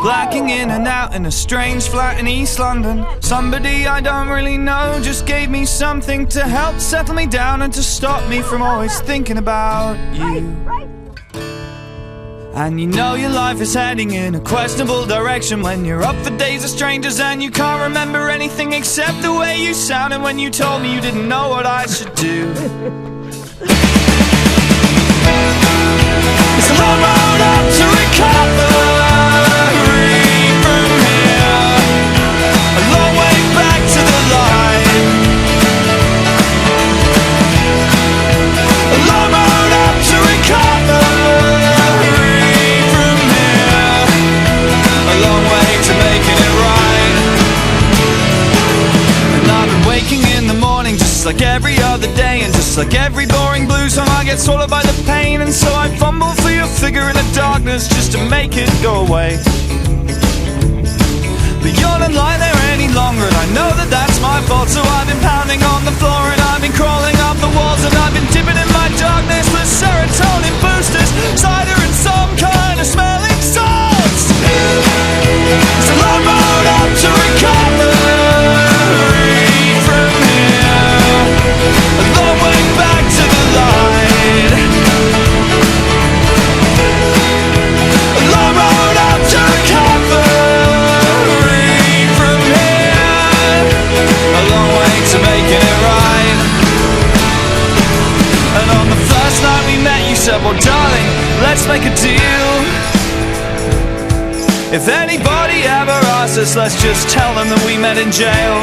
blacking in and out in a strange flat in East London. Somebody I don't really know just gave me something to help settle me down and to stop me from always thinking about you. And you know your life is heading in a questionable direction when you're up for days of strangers and you can't remember anything except the way you sounded when you told me you didn't know what I should do. It's a long road up to recovery from here, a long way back to the light. A long road up to recovery from here, a long way to making it right. And I've been waking in the morning just like every other day, and just like every boring blues song I get swallowed by the pain. And so I fumble for your figure in the darkness just to make it go away. But you're not lying there any longer, and I know that that's my fault. So I've been pounding on the floor and I've been crawling up the walls, and I've been dipping in my darkness with serotonin boosters, cider and some kind of smelling salts. It's a long road up to recovery from here, a long way back to the light. A long road up to recovery from here, a long way to making it right. And on the first night we met you said, well darling, let's make a deal. If anybody ever asks us, let's just tell them that we met in jail.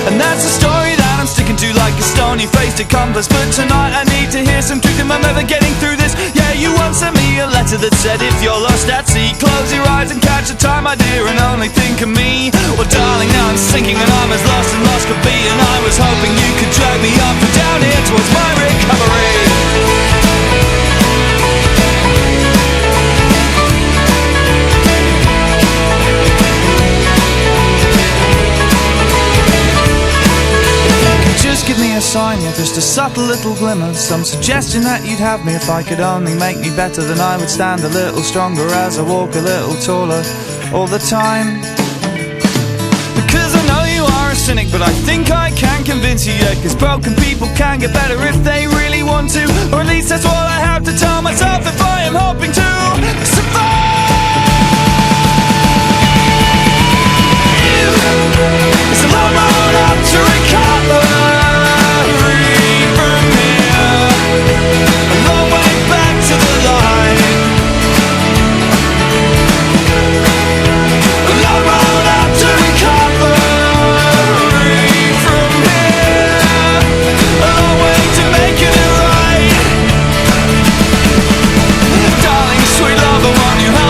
And that's the story that I'm sticking to like a stony-faced accomplice. But tonight I need to hear some truth and I'm never getting through this. Yeah, you once sent me a letter that said if you're lost at sea, close your eyes and catch the time, my dear, and only think of me. Well darling, now I'm sinking and I'm as lost as lost could be, and I was hoping you could drag me up and down here towards my recovery. Just give me a sign, yeah, just a subtle little glimmer, some suggestion that you'd have me if I could only make me better. Then I would stand a little stronger as I walk a little taller all the time. Because I know you are a cynic, but I think I can convince you, yeah, cause broken people can get better if they really want to. Or at least that's what I have to tell myself if I am hoping to survive. It's a long road up to recovery from here, a long way back to the light. A long road up to recovery from here, a long way to making it right. Darling, sweet lover, won't you help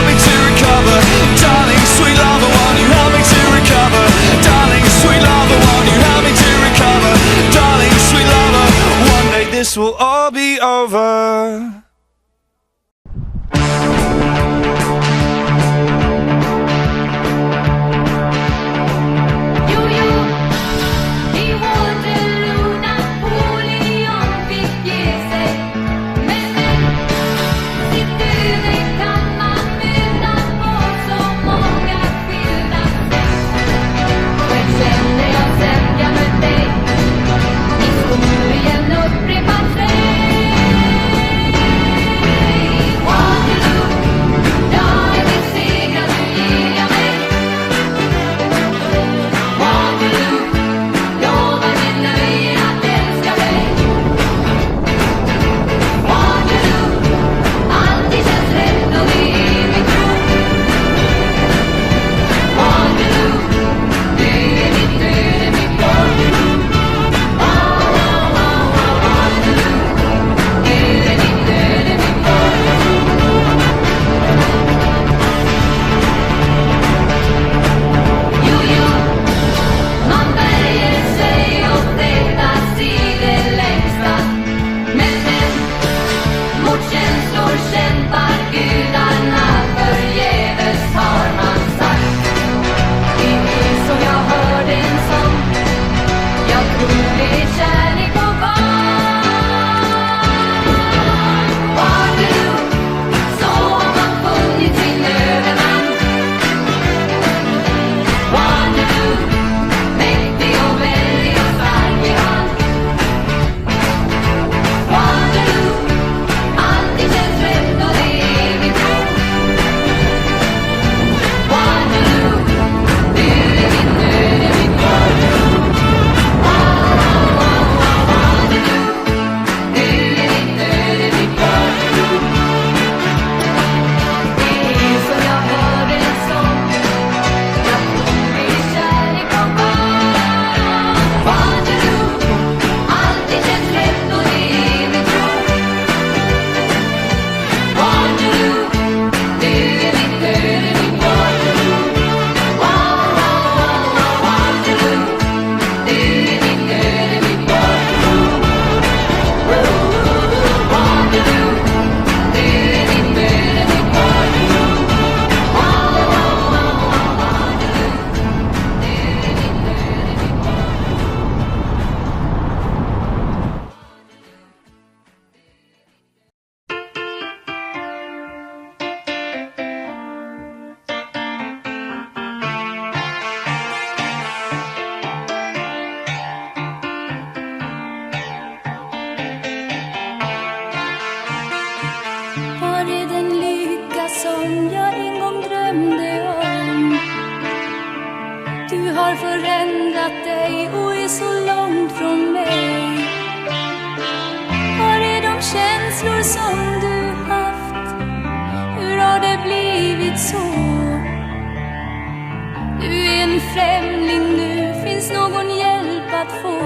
att få.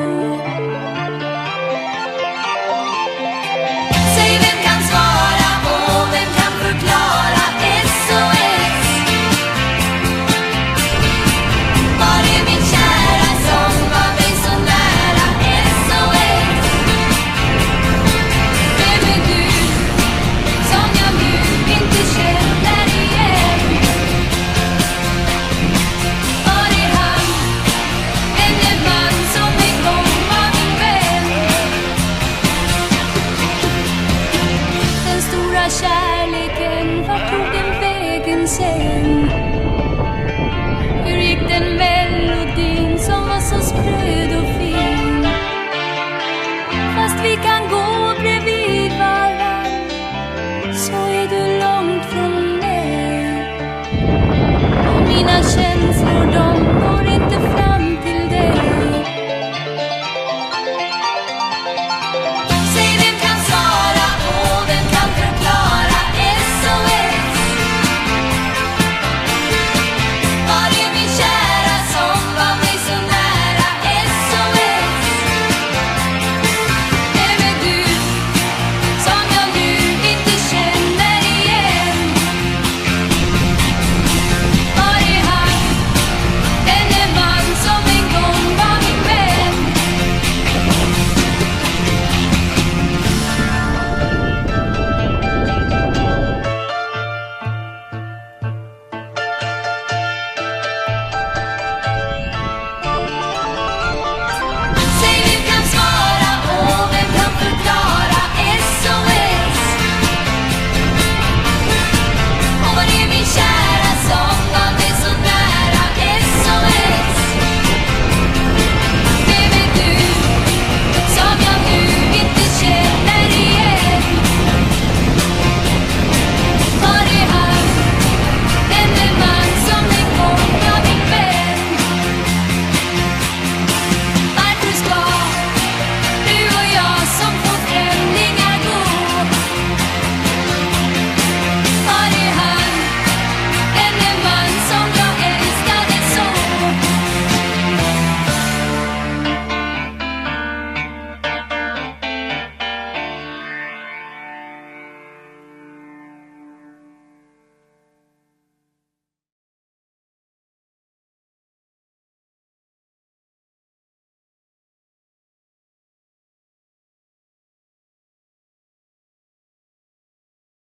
Säg vem kan svara och vem kan förklara SOS? Var är min kära som var mig så nära SOS? Vem är du som jag nu inte känner igen? Var är han, denne man som en gång var min vän? Den stora kärleken, vart tog den vägen sen? Hur gick den melodin som var så spröd och fin? Fast vi kan gå bredvid varann, så är du långt från mig. Och mina känslor